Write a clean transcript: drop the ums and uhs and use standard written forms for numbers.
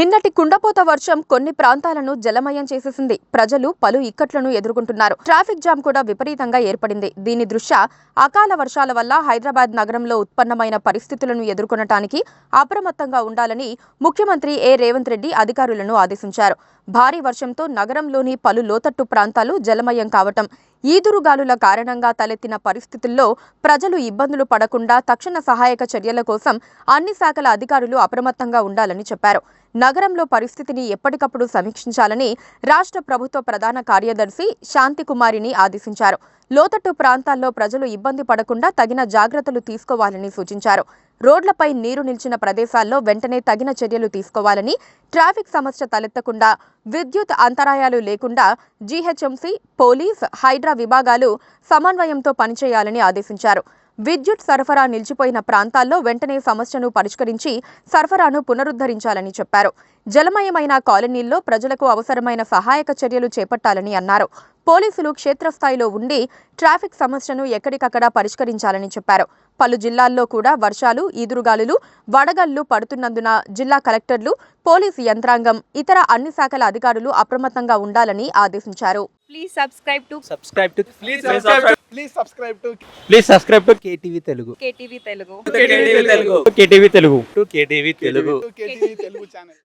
నిన్నటి కుండపోత వర్షం కొన్ని ప్రాంతాలను జలమయం చేసేసింది. ప్రజలు పలు ఇక్కట్లను ఎదుర్కొంటున్నారు. ట్రాఫిక్ జామ్ కూడా విపరీతంగా ఏర్పడింది. దీని దృష్ట్యా అకాల వర్షాల వల్ల హైదరాబాద్ నగరంలో ఉత్పన్నమైన పరిస్థితులను ఎదుర్కొనటానికి అప్రమత్తంగా ఉండాలని ముఖ్యమంత్రి రేవంత్ రెడ్డి అధికారులను ఆదేశించారు. భారీ వర్షంతో నగరంలోని పలు లోతట్టు ప్రాంతాలు జలమయం కావటం, ఈదురుగాలుల కారణంగా తలెత్తిన పరిస్థితుల్లో ప్రజలు ఇబ్బందులు పడకుండా తక్షణ సహాయక చర్యల కోసం అన్ని శాఖల అధికారులు అప్రమత్తంగా ఉండాలని చెప్పారు. నగరంలో పరిస్థితిని ఎప్పటికప్పుడు సమీక్షించాలని రాష్ట్ర ప్రభుత్వ ప్రధాన కార్యదర్శి శాంతికుమారిని ఆదేశించారు. లోతట్టు ప్రాంతాల్లో ప్రజలు ఇబ్బంది పడకుండా తగిన జాగ్రత్తలు తీసుకోవాలని సూచించారు. రోడ్లపై నీరు నిలిచిన ప్రదేశాల్లో వెంటనే తగిన చర్యలు తీసుకోవాలని, ట్రాఫిక్ సమస్య తలెత్తకుండా, విద్యుత్ అంతరాయాలు లేకుండా జీహెచ్ఎంసీ, పోలీస్, హైడ్రా విభాగాలు సమన్వయంతో పనిచేయాలని ఆదేశించారు. విద్యుత్ సరఫరా నిలిచిపోయిన ప్రాంతాల్లో వెంటనే సమస్యను పరిష్కరించి సరఫరాను పునరుద్ధరించాలని చెప్పారు. జలమయమైన కాలనీల్లో ప్రజలకు అవసరమైన సహాయక చర్యలు చేపట్టాలని అన్నారు. పోలీసులు క్షేత్రస్థాయిలో ఉండి ట్రాఫిక్ సమస్యను ఎక్కడికక్కడ పరిష్కరించాలని చెప్పారు. పలు జిల్లాల్లో కూడా వర్షాలు, ఈదురుగాలులు, వడగళ్లు పడుతున్నందున జిల్లా కలెక్టర్లు, పోలీసు యంత్రాంగం, ఇతర అన్ని శాఖల అధికారులు అప్రమత్తంగా ఉండాలని ఆదేశించారు. Please subscribe to KTV Telugu. KTV Telugu. KTV Telugu. KTV Telugu channel.